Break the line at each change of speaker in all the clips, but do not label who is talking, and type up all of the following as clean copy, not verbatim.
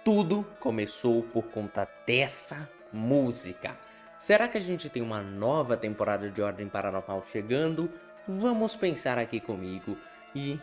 Tudo começou por conta dessa música. Será que a gente tem uma nova temporada de Ordem Paranormal chegando? Vamos pensar aqui comigo e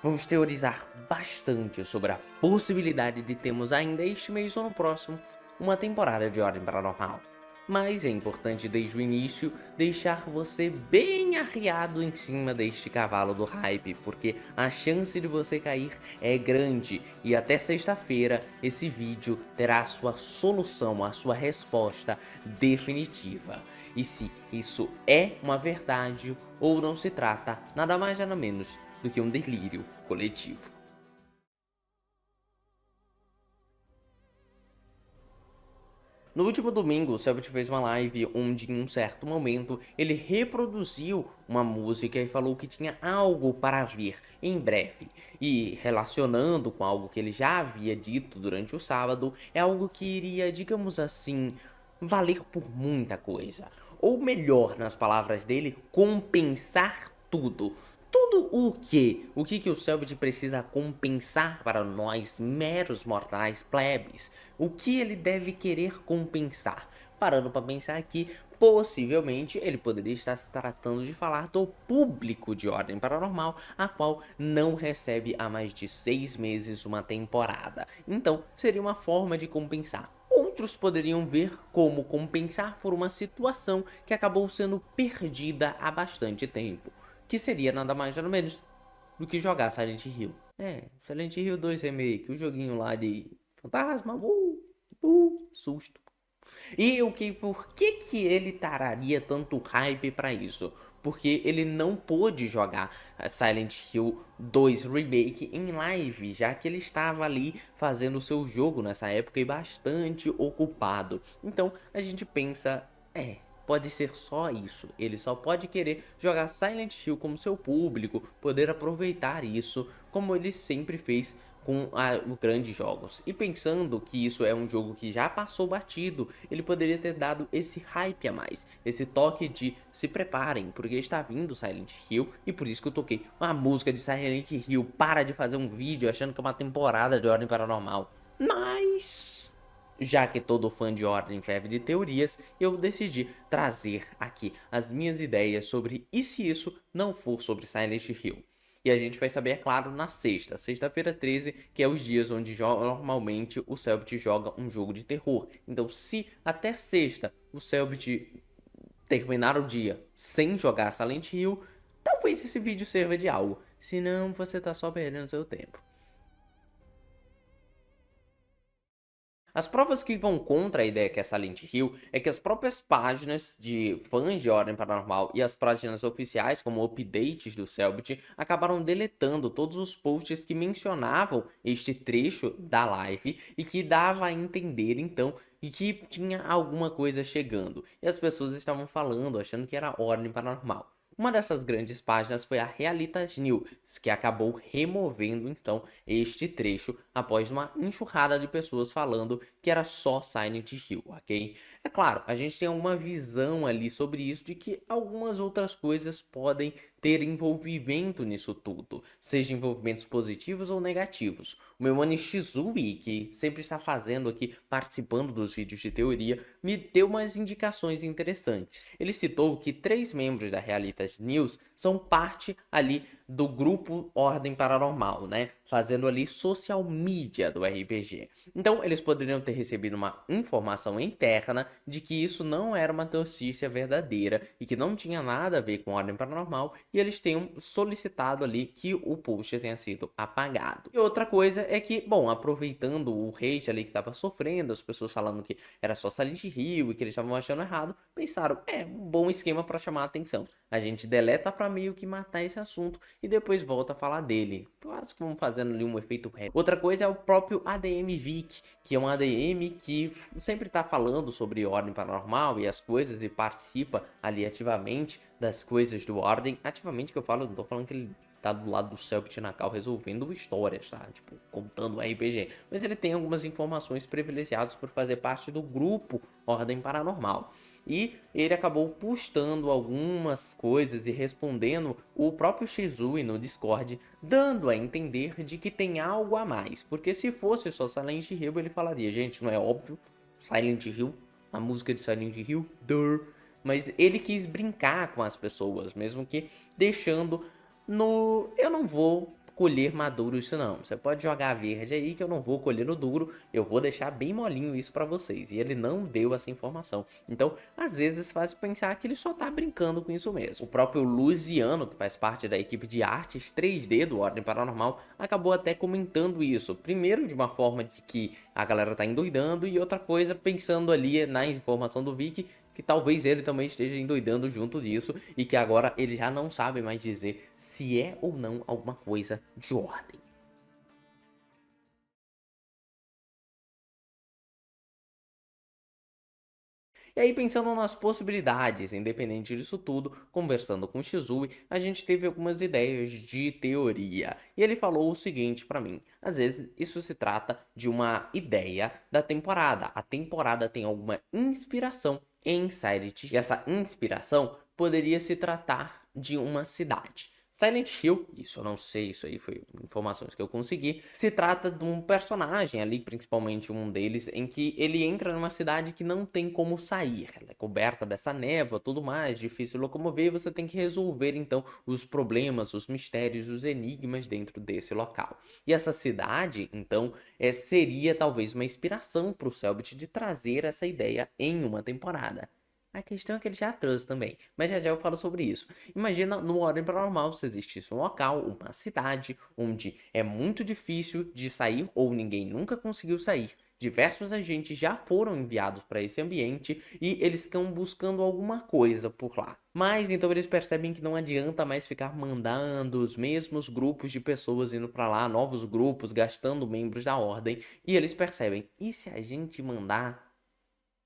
vamos teorizar bastante sobre a possibilidade de termos ainda este mês ou no próximo uma temporada de Ordem Paranormal. Mas é importante desde o início deixar você bem arriado em cima deste cavalo do hype, porque a chance de você cair é grande e até sexta-feira esse vídeo terá a sua solução, a sua resposta definitiva. E se isso é uma verdade ou não se trata nada mais nada menos do que um delírio coletivo. No último domingo, o Selbit fez uma live onde, em um certo momento, ele reproduziu uma música e falou que tinha algo para vir em breve. E relacionando com algo que ele já havia dito durante o sábado, é algo que iria, digamos assim, valer por muita coisa. Ou melhor, nas palavras dele, compensar tudo. Tudo o quê? O que o Selbit precisa compensar para nós, meros mortais plebes? O que ele deve querer compensar? Parando para pensar aqui, possivelmente ele poderia estar se tratando de falar do público de Ordem Paranormal, a qual não recebe há mais de 6 meses uma temporada. Então, seria uma forma de compensar. Outros poderiam ver como compensar por uma situação que acabou sendo perdida há bastante tempo, que seria nada mais nada menos do que jogar Silent Hill. Silent Hill 2 Remake, o joguinho lá de fantasma, susto. E por que ele tararia tanto hype pra isso? Porque ele não pôde jogar Silent Hill 2 Remake em live, já que ele estava ali fazendo o seu jogo nessa época e bastante ocupado. Então a gente pensa, pode ser só isso. Ele só pode querer jogar Silent Hill como seu público, poder aproveitar isso como ele sempre fez com os grandes jogos. E pensando que isso é um jogo que já passou batido, ele poderia ter dado esse hype a mais, esse toque de se preparem, porque está vindo Silent Hill, e por isso que eu toquei uma música de Silent Hill. Para de fazer um vídeo achando que é uma temporada de Ordem Paranormal. Mas, já que todo fã de Ordem vive de teorias, eu decidi trazer aqui as minhas ideias sobre e se isso não for sobre Silent Hill. E a gente vai saber, é claro, na sexta-feira 13, que é os dias onde normalmente o Selbit joga um jogo de terror. Então, se até sexta o Selbit terminar o dia sem jogar Silent Hill, talvez esse vídeo sirva de algo. Senão, você tá só perdendo seu tempo. As provas que vão contra a ideia que é Silent Hill é que as próprias páginas de fãs de Ordem Paranormal e as páginas oficiais, como updates do Selbit, acabaram deletando todos os posts que mencionavam este trecho da live e que dava a entender, então, e que tinha alguma coisa chegando. E as pessoas estavam falando, achando que era Ordem Paranormal. Uma dessas grandes páginas foi a Realitas News, que acabou removendo então este trecho após uma enxurrada de pessoas falando que era só Silent Hill, ok? É claro, a gente tem uma visão ali sobre isso de que algumas outras coisas podem ter envolvimento nisso tudo, seja envolvimentos positivos ou negativos. O meu mano Shizui, que sempre está fazendo aqui, participando dos vídeos de teoria, me deu umas indicações interessantes. Ele citou que 3 membros da Realitas News são parte ali do grupo Ordem Paranormal, né? Fazendo ali social media do RPG. Então, eles poderiam ter recebido uma informação interna de que isso não era uma notícia verdadeira e que não tinha nada a ver com Ordem Paranormal, e eles tenham solicitado ali que o post tenha sido apagado. E outra coisa é que, bom, aproveitando o hate ali que estava sofrendo, as pessoas falando que era só Silent Hill e que eles estavam achando errado, pensaram, um bom esquema para chamar a atenção. A gente deleta para meio que matar esse assunto e depois volta a falar dele. Quase que vamos fazendo ali um efeito ré. Outra coisa é o próprio ADM Vic, que é um ADM que sempre tá falando sobre Ordem Paranormal e as coisas e participa ali ativamente das coisas do Ordem. Ativamente que eu falo, não tô falando que ele tá do lado do Selbit Nakal resolvendo histórias, tá? Tipo, contando RPG. Mas ele tem algumas informações privilegiadas por fazer parte do grupo Ordem Paranormal. E ele acabou postando algumas coisas e respondendo o próprio Shizui no Discord, dando a entender de que tem algo a mais. Porque se fosse só Silent Hill, ele falaria, gente, não é óbvio? Silent Hill, a música de Silent Hill, mas ele quis brincar com as pessoas, mesmo que deixando no... Eu não vou colher maduro isso não. Você pode jogar verde aí que eu não vou colher no duro. Eu vou deixar bem molinho isso pra vocês. E ele não deu essa informação. Então, às vezes faz pensar que ele só tá brincando com isso mesmo. O próprio Luciano, que faz parte da equipe de artes 3D do Ordem Paranormal, acabou até comentando isso. Primeiro, de uma forma de que a galera tá endoidando, e outra coisa, pensando ali na informação do Vic, que talvez ele também esteja endoidando junto disso e que agora ele já não sabe mais dizer se é ou não alguma coisa de ordem. E aí, pensando nas possibilidades, independente disso tudo, conversando com o Shizui, a gente teve algumas ideias de teoria. E ele falou o seguinte pra mim: às vezes isso se trata de uma ideia da temporada. A temporada tem alguma inspiração em Silent Hill. E essa inspiração poderia se tratar de uma cidade. Silent Hill, isso eu não sei, isso aí foi informações que eu consegui, se trata de um personagem ali, principalmente um deles, em que ele entra numa cidade que não tem como sair. Ela é coberta dessa névoa, tudo mais, difícil locomover, e você tem que resolver então os problemas, os mistérios, os enigmas dentro desse local. E essa cidade, então, seria talvez uma inspiração para o Selbit de trazer essa ideia em uma temporada. A questão é que ele já trouxe também, mas já eu falo sobre isso. Imagina no Ordem Paranormal se existisse um local, uma cidade, onde é muito difícil de sair ou ninguém nunca conseguiu sair. Diversos agentes já foram enviados para esse ambiente e eles estão buscando alguma coisa por lá. Mas então eles percebem que não adianta mais ficar mandando os mesmos grupos de pessoas indo para lá, novos grupos, gastando membros da ordem. E eles percebem, e se a gente mandar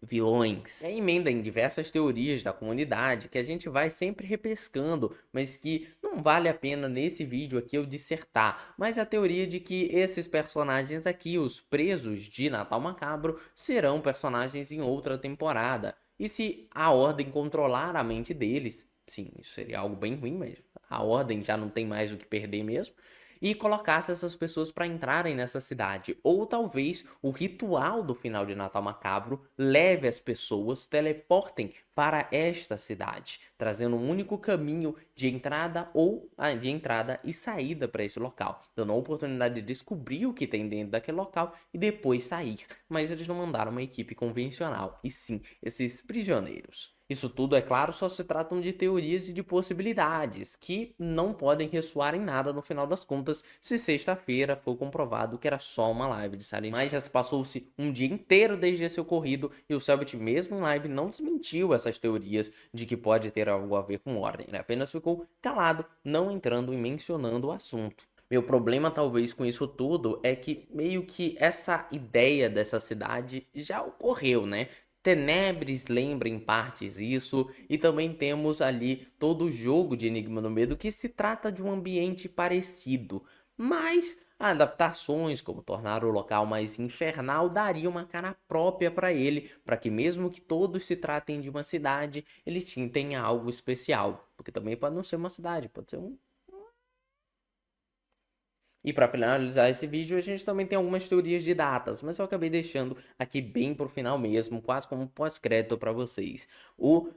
vilões? É emenda em diversas teorias da comunidade que a gente vai sempre repescando, mas que não vale a pena nesse vídeo aqui eu dissertar. Mas a teoria de que esses personagens aqui, os presos de Natal Macabro, serão personagens em outra temporada. E se a Ordem controlar a mente deles, sim, isso seria algo bem ruim mesmo. A Ordem já não tem mais o que perder mesmo, e colocasse essas pessoas para entrarem nessa cidade. Ou talvez o ritual do final de Natal Macabro leve as pessoas, teleportem para esta cidade, trazendo um único caminho de entrada ou de entrada e saída para esse local, dando a oportunidade de descobrir o que tem dentro daquele local e depois sair. Mas eles não mandaram uma equipe convencional, e sim esses prisioneiros. Isso tudo, é claro, só se tratam de teorias e de possibilidades, que não podem ressoar em nada no final das contas, se sexta-feira for comprovado que era só uma live de Silent Hill. Mas já se passou-se um dia inteiro desde esse ocorrido, e o Selbit mesmo em live não desmentiu essas teorias de que pode ter algo a ver com ordem. Ele apenas ficou calado, não entrando e mencionando o assunto. Meu problema, talvez, com isso tudo é que meio que essa ideia dessa cidade já ocorreu, né? Tenebres lembra em partes isso, e também temos ali todo o jogo de Enigma do Medo que se trata de um ambiente parecido, mas adaptações, como tornar o local mais infernal, daria uma cara própria para ele, para que mesmo que todos se tratem de uma cidade, eles tenham algo especial, porque também pode não ser uma cidade, pode ser um... E para finalizar esse vídeo, a gente também tem algumas teorias de datas, mas eu acabei deixando aqui bem pro final mesmo, quase como um pós-crédito para vocês. O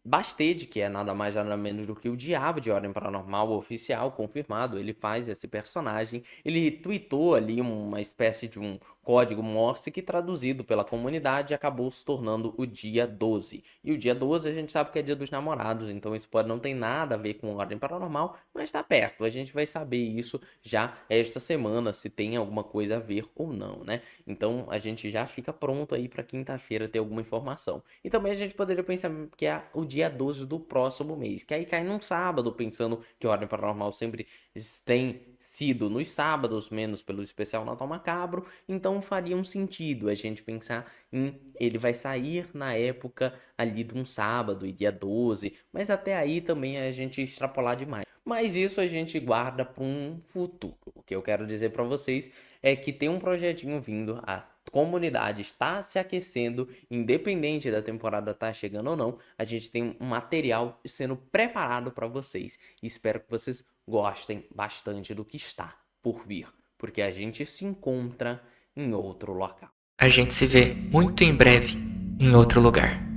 Basted, que é nada mais nada menos do que o Diabo de Ordem Paranormal oficial, confirmado, ele faz esse personagem. Ele tweetou ali uma espécie de um código Morse que, traduzido pela comunidade, acabou se tornando o dia 12. E o dia 12 a gente sabe que é dia dos namorados, então isso pode não ter nada a ver com Ordem Paranormal, mas tá perto. A gente vai saber isso já esta semana, se tem alguma coisa a ver ou não, né? Então a gente já fica pronto aí para quinta-feira ter alguma informação. E também a gente poderia pensar que é o dia 12 do próximo mês, que aí cai num sábado, pensando que a Ordem Paranormal sempre tem sido nos sábados, menos pelo especial Natal Macabro, então faria um sentido a gente pensar em ele vai sair na época ali de um sábado e dia 12, mas até aí também a gente extrapolar demais. Mas isso a gente guarda para um futuro. O que eu quero dizer para vocês é que tem um projetinho vindo, a comunidade está se aquecendo, independente da temporada estar chegando ou não, a gente tem um material sendo preparado para vocês. Espero que vocês gostem bastante do que está por vir, porque a gente se encontra em outro local.
A gente se vê muito em breve em outro lugar.